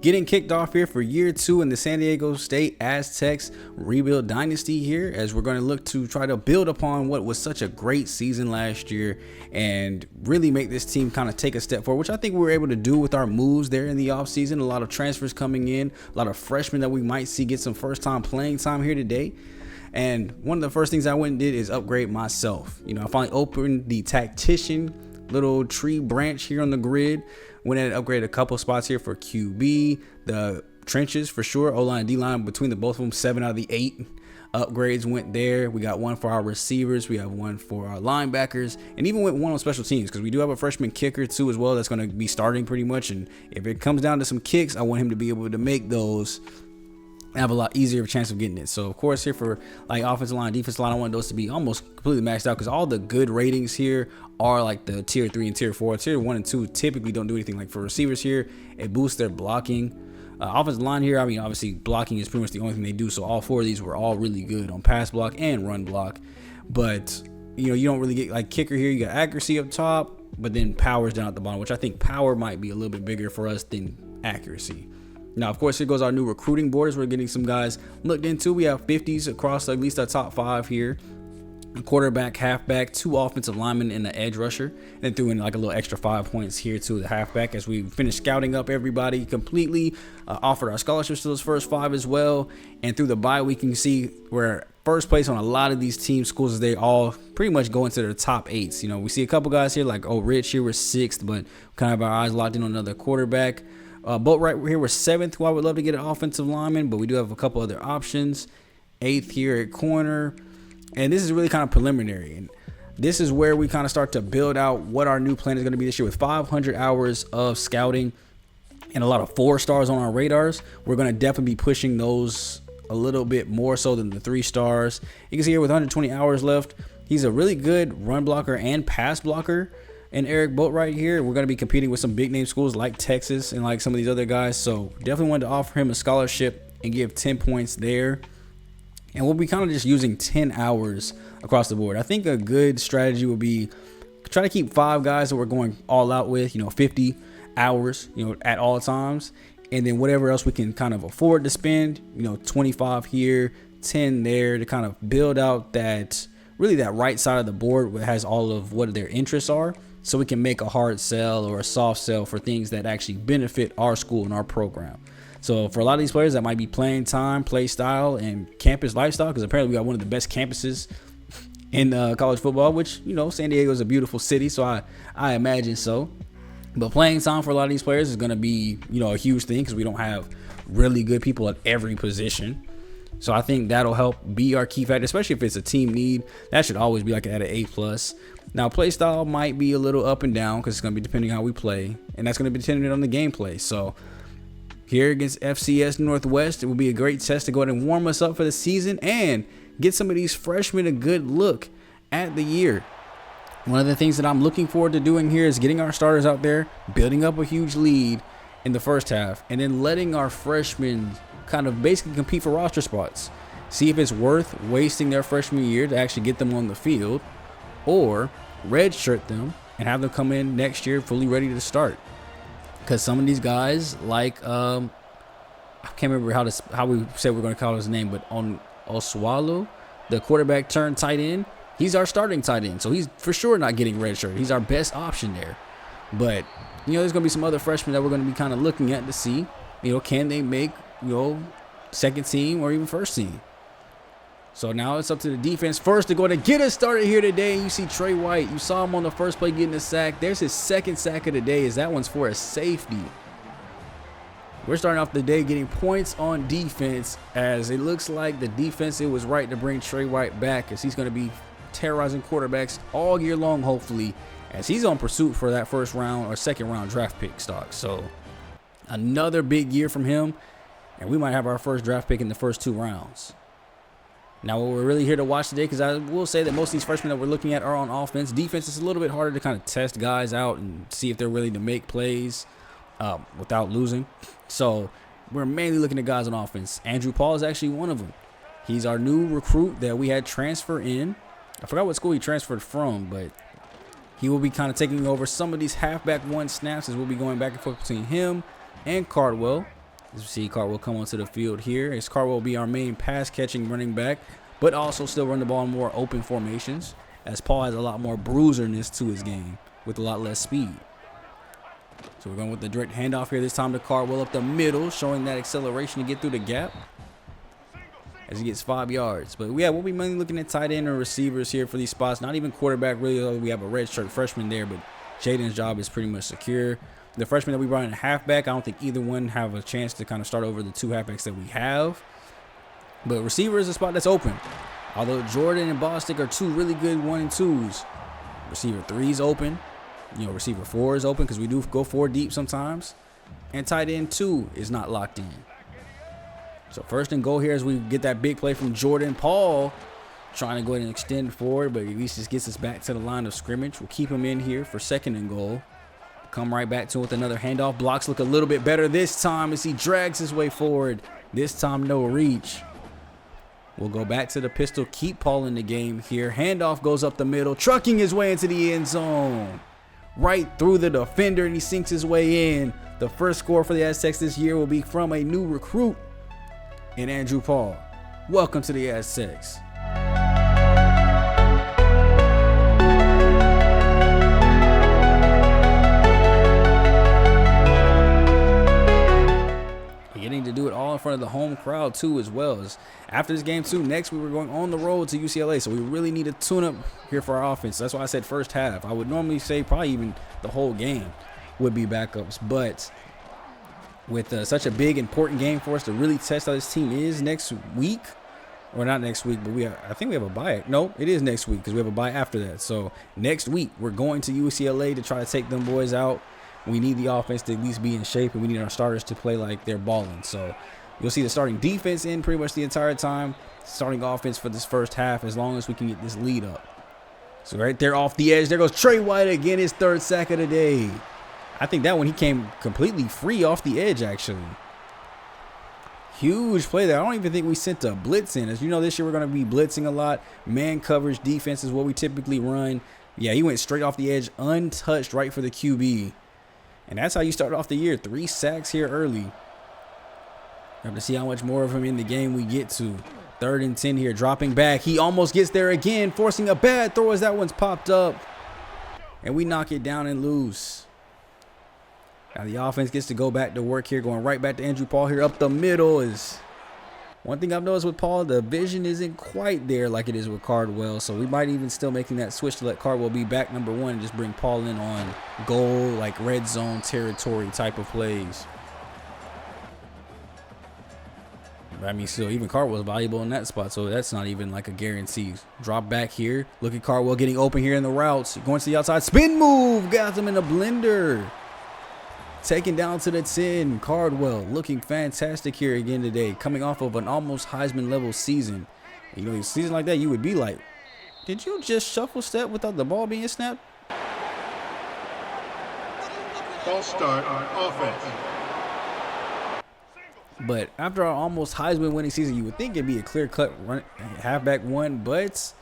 Getting kicked off here for year 2 in the San Diego State Aztecs rebuild dynasty here, as we're going to look to try to build upon what was such a great season last year and really make this team kind of take a step forward, which I think we were able to do with our moves there in the offseason. A lot of transfers coming in, a lot of freshmen that we might see get some first time playing time here today. And one of the first things I went and did is upgrade myself. I finally opened the Tactician little tree branch here on the grid. Went ahead and upgraded a couple spots here for QB, the trenches for sure, O-line and D-line between the both of them. 7 out of the 8 upgrades went there. We got one for our receivers, we have one for our linebackers, and even went one on special teams because we do have a freshman kicker too as well that's going to be starting pretty much. And if it comes down to some kicks, I want him to be able to make those, have a lot easier of a chance of getting it. So of course here for like offensive line, defensive line, I want those to be almost completely maxed out because all the good ratings here are like the tier 3 and tier 4. Tier 1 and 2 typically don't do anything. Like for receivers here, it boosts their blocking. Offensive line here, I mean obviously blocking is pretty much the only thing they do. So all 4 of these were all really good on pass block and run block. But you don't really get like kicker here. You got accuracy up top, but then power's down at the bottom, which I think power might be a little bit bigger for us than accuracy. Now, of course, here goes our new recruiting board as we're getting some guys looked into. We have 50s across at least our top 5 here. A quarterback, halfback, 2 offensive linemen, and an edge rusher. And then threw in like a little extra 5 points here to the halfback as we finished scouting up everybody completely. Offered our scholarships to those first 5 as well. And through the bye week, you can see we're first place on a lot of these team schools as they all pretty much go into their top 8s. We see a couple guys here like, Rich here we're 6th, but kind of have our eyes locked in on another quarterback. Boat right here, we're 7th, who I would love to get an offensive lineman, but we do have a couple other options. 8th here at corner. And this is really kind of preliminary. And this is where we kind of start to build out what our new plan is going to be this year with 500 hours of scouting and a lot of 4 stars on our radars. We're going to definitely be pushing those a little bit more so than the 3 stars. You can see here with 120 hours left, he's a really good run blocker and pass blocker. And Eric Boatwright here, we're going to be competing with some big name schools like Texas and like some of these other guys. So definitely wanted to offer him a scholarship and give 10 points there. And we'll be kind of just using 10 hours across the board. I think a good strategy would be try to keep 5 guys that we're going all out with, 50 hours, at all times. And then whatever else we can kind of afford to spend, 25 here, 10 there to kind of build out that right side of the board that has all of what their interests are. So we can make a hard sell or a soft sell for things that actually benefit our school and our program. So for a lot of these players, that might be playing time, play style, and campus lifestyle, because apparently we got one of the best campuses in college football, which, San Diego is a beautiful city, so I imagine so. But playing time for a lot of these players is going to be, a huge thing because we don't have really good people at every position. So I think that'll help be our key factor, especially if it's a team need. That should always be like at an A+. Now, play style might be a little up and down because it's going to be depending on how we play, and that's going to be dependent on the gameplay. So here against FCS Northwest, it will be a great test to go ahead and warm us up for the season and get some of these freshmen a good look at the year. One of the things that I'm looking forward to doing here is getting our starters out there, building up a huge lead in the first half, and then letting our freshmen kind of basically compete for roster spots. See if it's worth wasting their freshman year to actually get them on the field, or redshirt them and have them come in next year fully ready to start. Because some of these guys, like I can't remember how we said we're going to call his name, but on Oswalo, the quarterback turned tight end, he's our starting tight end, so he's for sure not getting redshirt. He's our best option there. But there's going to be some other freshmen that we're going to be kind of looking at to see, can they make second team or even first team. So now it's up to the defense first to go ahead and get us started here today. You see Trey White, you saw him on the first play getting a sack. There's his second sack of the day, as that one's for a safety. We're starting off the day getting points on defense, as it looks like the defense, it was right to bring Trey White back, as he's going to be terrorizing quarterbacks all year long, hopefully, as he's on pursuit for that first round or second round draft pick stock. So another big year from him, and we might have our first draft pick in the first 2 rounds. Now, what we're really here to watch today, because I will say that most of these freshmen that we're looking at are on offense. Defense is a little bit harder to kind of test guys out and see if they're willing to make plays without losing. So we're mainly looking at guys on offense. Andrew Paul is actually one of them. He's our new recruit that we had transfer in. I forgot what school he transferred from, but he will be kind of taking over some of these halfback 1 snaps, as we'll be going back and forth between him and Cardwell. As you see, Cardwell come onto the field here. As Cardwell will be our main pass catching running back, but also still run the ball in more open formations, as Paul has a lot more bruiserness to his game with a lot less speed. So we're going with the direct handoff here this time to Cardwell up the middle, showing that acceleration to get through the gap as he gets 5 yards. But yeah, we'll be mainly looking at tight end or receivers here for these spots. Not even quarterback really. We have a redshirt freshman there, but Jaden's job is pretty much secure. The freshman that we brought in halfback, I don't think either one have a chance to kind of start over the 2 halfbacks that we have. But receiver is a spot that's open. Although Jordan and Bostic are 2 really good 1 and 2s. Receiver 3 is open. You know, receiver 4 is open because we do go 4 deep sometimes. And tight end 2 is not locked in. So first and goal here as we get that big play from Jordan. Paul trying to go ahead and extend forward, but at least just gets us back to the line of scrimmage. We'll keep him in here for second and goal. Come right back to it with another handoff. Blocks look a little bit better this time as he drags his way forward. This time, no reach. We'll go back to the pistol. Keep Paul in the game here. Handoff goes up the middle, trucking his way into the end zone. Right through the defender, and he sinks his way in. The first score for the Aztecs this year will be from a new recruit in Andrew Paul. Welcome to the Aztecs. Getting to do it all in front of the home crowd too, as well. As after this game too, next we were going on the road to UCLA, so we really need a tune-up here for our offense. That's why I said first half. I would normally say probably even the whole game would be backups, but with such a big important game for us to really test how this team is next week, or not next week, but I think we have a bye. No, it is next week because we have a bye after that. So next week we're going to UCLA to try to take them boys out. We need the offense to at least be in shape, and we need our starters to play like they're balling. So you'll see the starting defense in pretty much the entire time, starting offense for this first half, as long as we can get this lead up. So right there off the edge, there goes Trey White again, his 3rd sack of the day. I think that one he came completely free off the edge, actually. Huge play there. I don't even think we sent a blitz in. As you know, this year we're going to be blitzing a lot. Man coverage defense is what we typically run. Yeah, he went straight off the edge, untouched, right for the QB. And that's how you start off the year. 3 sacks here early. Have to see how much more of him in the game we get to. 3rd and 10 here, dropping back. He almost gets there again, forcing a bad throw as that one's popped up. And we knock it down and lose. Now the offense gets to go back to work here, going right back to Andrew Paul here up the middle. Is one thing I've noticed with Paul, the vision isn't quite there like it is with Cardwell. So we might even still making that switch to let Cardwell be back number 1 and just bring Paul in on goal, like red zone territory type of plays. But I mean, still, even Cardwell's valuable in that spot, so that's not even like a guarantee. Drop back here. Look at Cardwell getting open here in the routes. Going to the outside. Spin move. Got him in a blender. Taken down to the 10. Cardwell looking fantastic here again today. Coming off of an almost Heisman level season. You know, a season like that, you would be like, did you just shuffle step without the ball being snapped? False start on offense. But after our almost Heisman winning season, you would think it'd be a clear-cut halfback 1, but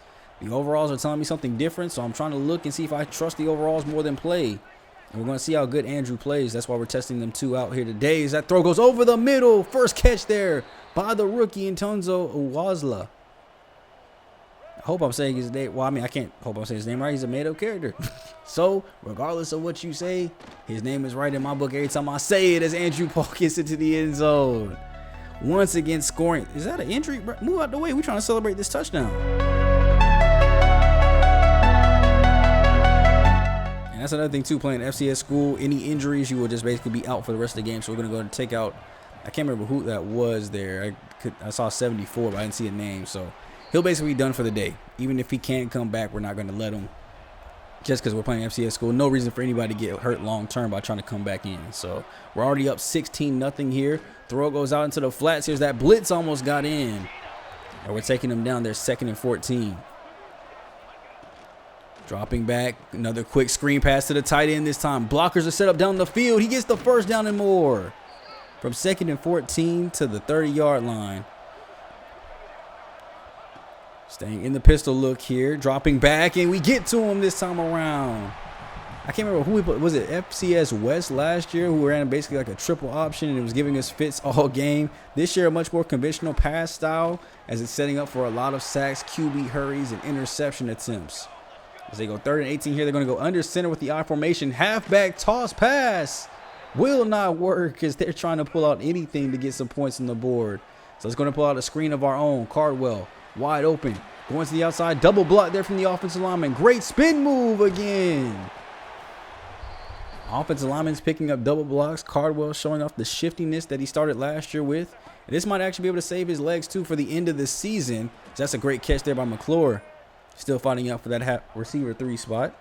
the overalls are telling me something different, so I'm trying to look and see if I trust the overalls more than play. And we're going to see how good Andrew plays. That's why we're testing them 2 out here today. As that throw goes over the middle. First catch there by the rookie, Ntonzo Uwazla. I hope I'm saying his name. Well, I mean, I can't hope I'm saying his name right. He's a made-up character. So, regardless of what you say, his name is right in my book every time I say it, as Andrew Paul gets into the end zone. Once again scoring. Is that an injury? Move out the way. We're trying to celebrate this touchdown. And that's another thing, too, playing FCS school. Any injuries, you will just basically be out for the rest of the game. So, we're going to go and take out, I can't remember who that was there. I saw 74, but I didn't see a name. So, he'll basically be done for the day. Even if he can't come back, we're not going to let him. Just because we're playing FCS school. No reason for anybody to get hurt long term by trying to come back in. So we're already up 16-0 here. Throw goes out into the flats. Here's that blitz almost got in. And we're taking them down there 2nd and 14. Dropping back. Another quick screen pass to the tight end this time. Blockers are set up down the field. He gets the first down and more. From 2nd and 14 to the 30-yard line. Staying in the pistol look here, dropping back, and we get to him this time around. I can't remember who we put. Was it FCS West last year who ran basically like a triple option and it was giving us fits all game? This year, a much more conventional pass style as it's setting up for a lot of sacks, QB hurries, and interception attempts. As they go 3rd and 18 here, they're going to go under center with the I formation. Halfback toss pass will not work as they're trying to pull out anything to get some points on the board. So it's going to pull out a screen of our own. Cardwell wide open. Going to the outside. Double block there from the offensive lineman. Great spin move again. Offensive lineman's picking up double blocks. Cardwell showing off the shiftiness that he started last year with. And this might actually be able to save his legs too for the end of the season. So that's a great catch there by McClure. Still fighting out for that receiver 3 spot.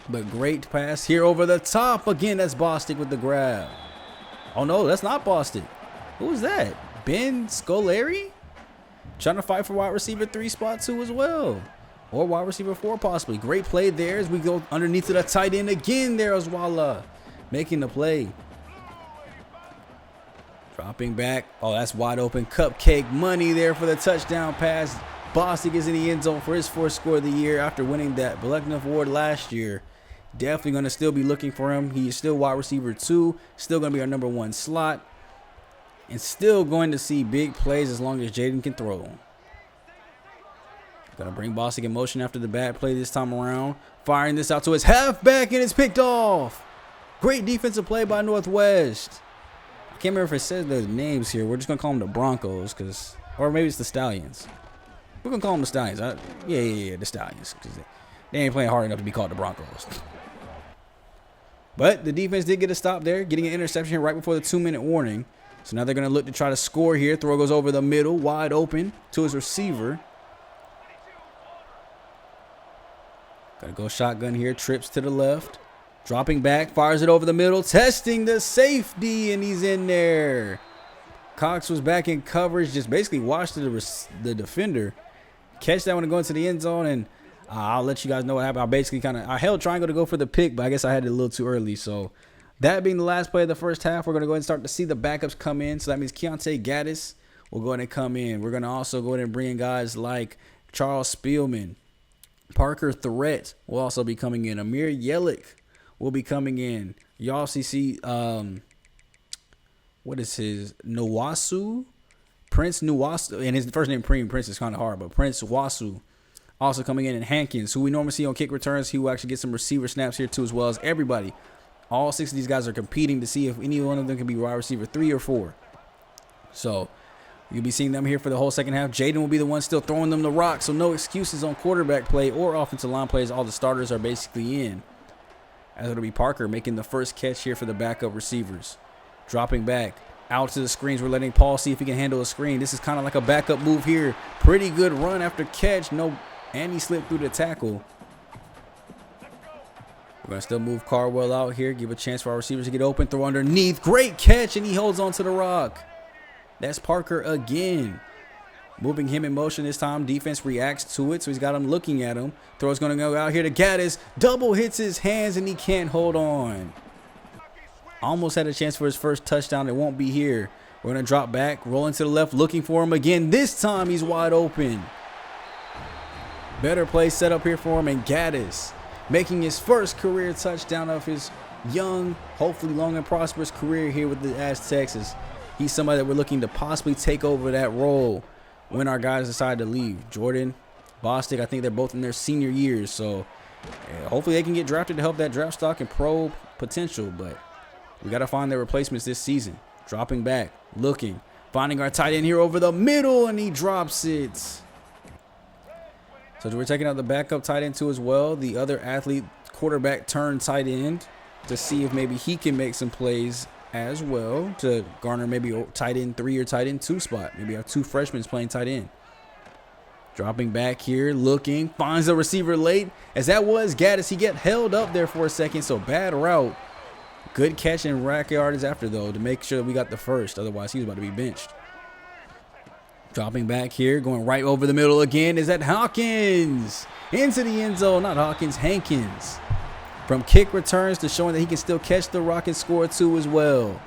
But great pass here over the top. Again, that's Bostic with the grab. Oh no, that's not Bostic. Who was that? Ben Scolari? Trying to fight for wide receiver 3 spot too as well. Or wide receiver 4 possibly. Great play there as we go underneath to the tight end again. There is Walla making the play. Dropping back. Oh, that's wide open. Cupcake money there for the touchdown pass. Bostic is in the end zone for his 4th score of the year after winning that Blechner Award last year. Definitely going to still be looking for him. He is still wide receiver 2. Still going to be our number 1 slot. And still going to see big plays as long as Jaden can throw them. Going to bring Bostic in motion after the bad play this time around. Firing this out to his halfback, and it's picked off. Great defensive play by Northwest. I can't remember if it says the names here. We're just going to call them the Broncos, or maybe it's the Stallions. We're going to call them the Stallions. Yeah, the Stallions. They ain't playing hard enough to be called the Broncos. But the defense did get a stop there, getting an interception here right before the 2-minute warning. So now they're going to look to try to score here. Throw goes over the middle, wide open to his receiver. Got to go shotgun here. Trips to the left. Dropping back. Fires it over the middle. Testing the safety. And he's in there. Cox was back in coverage. Just basically watched the defender catch that one and go into the end zone. And I'll let you guys know what happened. I held triangle to go for the pick, but I guess I had it a little too early. So that being the last play of the first half, we're going to go ahead and start to see the backups come in. So that means Keontae Gaddis will go ahead and come in. We're going to also go ahead and bring in guys like Charles Spielman. Parker Threat will also be coming in. Amir Yelich will be coming in. You also see, what is his? Nwasu? Prince Nwasu. And his first name, Prince, is kind of hard, but Prince Wasu also coming in. And Hankins, who we normally see on kick returns, he will actually get some receiver snaps here too, as well as everybody. All 6 of these guys are competing to see if any one of them can be wide receiver 3 or 4. So you'll be seeing them here for the whole second half. Jaden will be the one still throwing them the rock, so no excuses on quarterback play or offensive line plays. All the starters are basically in. As it'll be Parker making the first catch here for the backup receivers. Dropping back out to the screens. We're letting Paul see if he can handle a screen. This is kind of like a backup move here. Pretty good run after catch. And he slipped through the tackle. We're going to still move Cardwell out here. Give a chance for our receivers to get open. Throw underneath. Great catch, and he holds on to the rock. That's Parker again. Moving him in motion this time. Defense reacts to it, so he's got him looking at him. Throw's going to go out here to Gaddis. Double hits his hands, and he can't hold on. Almost had a chance for his first touchdown. It won't be here. We're going to drop back, rolling to the left, looking for him again. This time, he's wide open. Better play set up here for him, and Gaddis making his first career touchdown of his young, hopefully long and prosperous career here with the Aztecs. He's somebody that we're looking to possibly take over that role when our guys decide to leave. Jordan, Bostic, I think they're both in their senior years, so hopefully they can get drafted to help that draft stock and pro potential, but we got to find their replacements this season. Dropping back, looking, finding our tight end here over the middle, and he drops it. So we're taking out the backup tight end too as well. The other athlete, quarterback turned tight end, to see if maybe he can make some plays as well to garner maybe a tight end 3 or tight end 2 spot. Maybe have 2 freshmen playing tight end. Dropping back here, looking, finds the receiver late. As that was Gaddis, he get held up there for a second, so bad route. Good catch and rack yardage after, though, to make sure that we got the first. Otherwise, he was about to be benched. Dropping back here, going right over the middle again. Is that Hawkins? Into the end zone. Not Hawkins, Hankins. From kick returns to showing that he can still catch the rock and score 2 as well.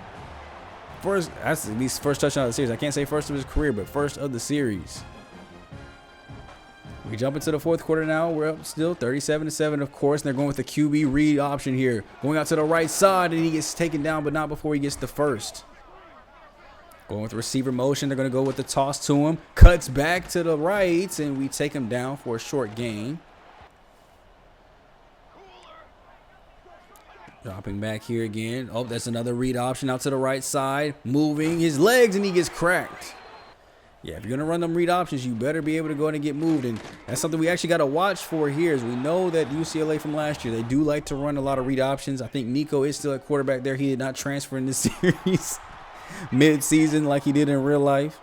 That's at least first touchdown of the series. I can't say first of his career, but first of the series. We jump into the fourth quarter now. We're up still 37-7, of course. And they're going with the QB read option here. Going out to the right side, and he gets taken down, but not before he gets the first. Going with receiver motion. They're going to go with the toss to him. Cuts back to the right, and we take him down for a short gain. Dropping back here again. Oh, that's another read option out to the right side. Moving his legs, and he gets cracked. Yeah, if you're going to run them read options, you better be able to go in and get moved. And that's something we actually got to watch for here. As we know that UCLA from last year, they do like to run a lot of read options. I think Nico is still at quarterback there. He did not transfer in this series mid-season like he did in real life.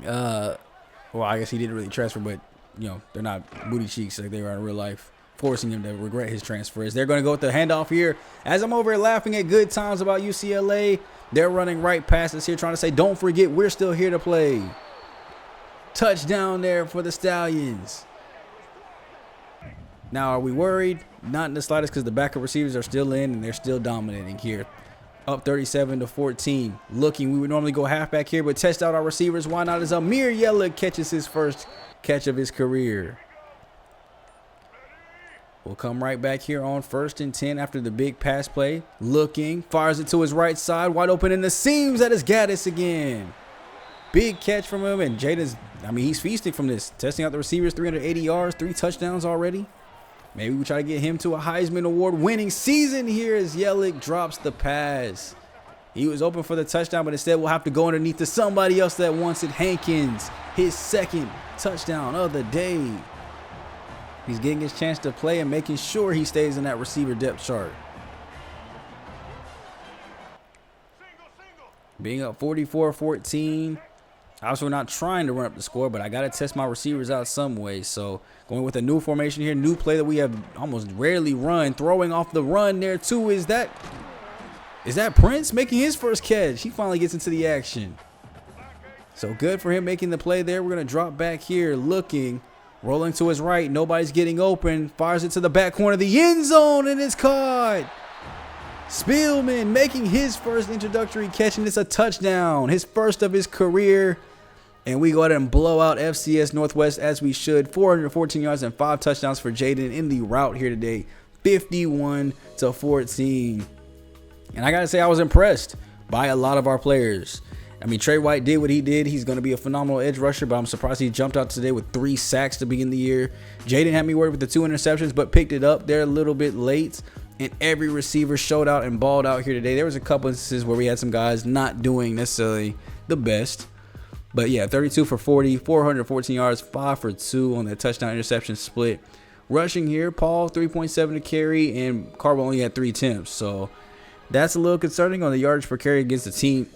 Well, I guess he didn't really transfer, but, you know, they're not booty cheeks like they were in real life, forcing him to regret his transfers. They're going to go with the handoff here. As I'm over here laughing at good times about UCLA, they're running right past us here, trying to say, don't forget, we're still here to play. Touchdown there for the Stallions. Now, are we worried? Not in the slightest, because the backup receivers are still in, and they're still dominating here. Up 37-14. Looking, we would normally go halfback here, but test out our receivers. Why not? As Amir Yelich catches his first catch of his career. We'll come right back here on 1st and 10 after the big pass play. Looking, fires it to his right side, wide open in the seams. That is Gaddis again. Big catch from him, and Jaden's, he's feasting from this. Testing out the receivers, 380 yards, 3 touchdowns already. Maybe we try to get him to a Heisman Award winning season here as Yelich drops the pass. He was open for the touchdown, but instead we'll have to go underneath to somebody else that wants it. Hankins, his second touchdown of the day. He's getting his chance to play and making sure he stays in that receiver depth chart. Being up 44-14. Obviously, we're not trying to run up the score, but I got to test my receivers out some way. So going with a new formation here, new play that we have almost rarely run. Throwing off the run there too. Is that Prince making his first catch? He finally gets into the action. So good for him making the play there. We're going to drop back here looking. Rolling to his right. Nobody's getting open. Fires it to the back corner of the end zone, and it's caught. Spielman making his first introductory catch, and it's a touchdown. His first of his career. And we go ahead and blow out FCS Northwest as we should. 414 yards and 5 touchdowns for Jaden in the route here today. 51-14. And I got to say, I was impressed by a lot of our players. Trey White did what he did. He's going to be a phenomenal edge rusher, but I'm surprised he jumped out today with 3 sacks to begin the year. Jaden had me worried with the 2 interceptions, but picked it up there a little bit late. And every receiver showed out and balled out here today. There was a couple instances where we had some guys not doing necessarily the best. But yeah, 32 for 40, 414 yards, 5 for 2 on that touchdown interception split. Rushing here, Paul 3.7 to carry, and Carbo only had 3 attempts. So that's a little concerning on the yardage per carry against a team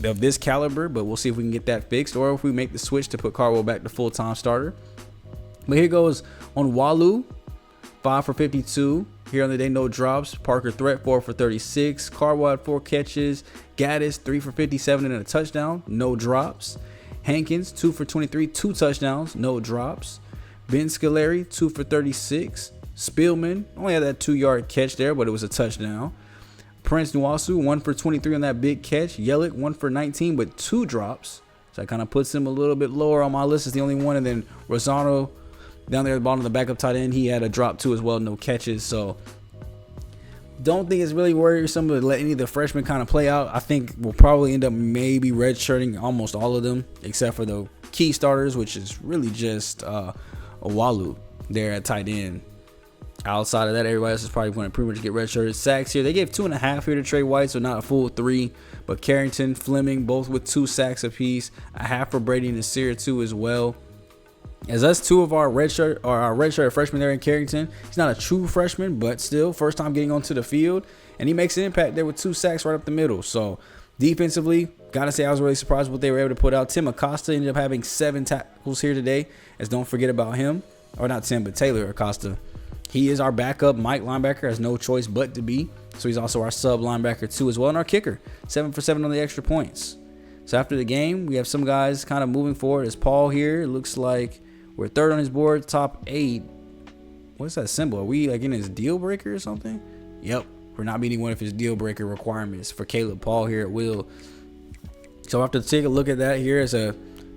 of this caliber, but we'll see if we can get that fixed or if we make the switch to put Carbo back to full-time starter. But here goes on Walu, 5 for 52. Here on the day, no drops. Parker Threat, 4 for 36. Carbo had 4 catches. Gaddis, 3 for 57 and a touchdown, no drops. Hankins, 2 for 23, 2 touchdowns, no drops. Ben Scolari, 2 for 36. Spielman only had that 2-yard catch there, but it was a touchdown. Prince Nwasu, 1 for 23 on that big catch. Yelich, 1 for 19, but 2 drops. So that kind of puts him a little bit lower on my list. It's the only one. And then Rosano down there at the bottom of the backup tight end, he had a drop too as well, no catches. So don't think it's really worrisome to let any of the freshmen kind of play out. I think we'll probably end up maybe redshirting almost all of them, except for the key starters, which is really just Walu there at tight end. Outside of that, everybody else is probably going to pretty much get redshirted. Sacks here, they gave 2.5 here to Trey White, so not a full 3. But Carrington, Fleming, both with 2 sacks apiece. A half for Brady and Nasir too as well. As that's 2 of our redshirt freshmen there in Carrington. He's not a true freshman, but still first time getting onto the field, and he makes an impact there with 2 sacks right up the middle. So defensively, gotta say I was really surprised what they were able to put out. Tim Acosta ended up having 7 tackles here today. As don't forget about him, or not Tim, but Taylor Acosta. He is our backup Mike linebacker, has no choice but to be. So he's also our sub linebacker too as well, and our kicker, 7 for 7 on the extra points. So after the game, we have some guys kind of moving forward. As Paul here, it looks like we're 3rd on his board, top 8. What's that symbol? Are we like in his deal breaker or something? Yep, we're not meeting one of his deal breaker requirements for Caleb Paul here at Will. So I have to take a look at that here as a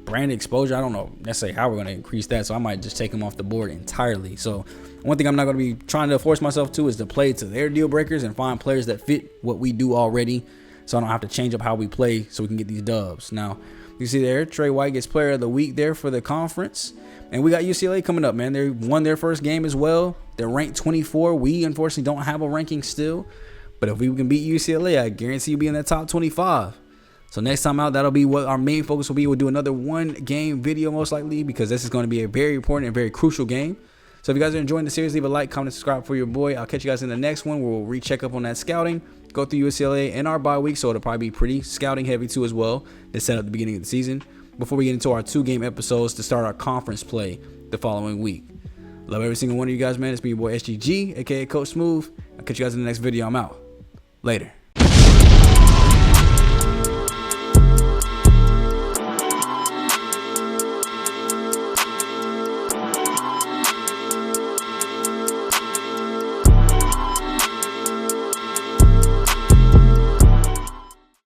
brand exposure. I don't know necessarily how we're going to increase that, so I might just take them off the board entirely. So one thing I'm not going to be trying to force myself to is to play to their deal breakers and find players that fit what we do already, so I don't have to change up how we play so we can get these dubs. Now, you see there, Trey White gets player of the week there for the conference. And we got UCLA coming up, man. They won their first game as well. They're ranked 24. We, unfortunately, don't have a ranking still. But if we can beat UCLA, I guarantee you'll be in that top 25. So next time out, that'll be what our main focus will be. We'll do another one-game video most likely, because this is going to be a very important and very crucial game. So if you guys are enjoying the series, leave a like, comment, subscribe for your boy. I'll catch you guys in the next one where we'll recheck up on that scouting, go through UCLA and our bye week. So it'll probably be pretty scouting heavy too as well to set up the beginning of the season before we get into our 2-game episodes to start our conference play the following week. Love every single one of you guys, man. It's me, your boy SGG, aka Coach Smooth. I'll catch you guys in the next video. I'm out. Later.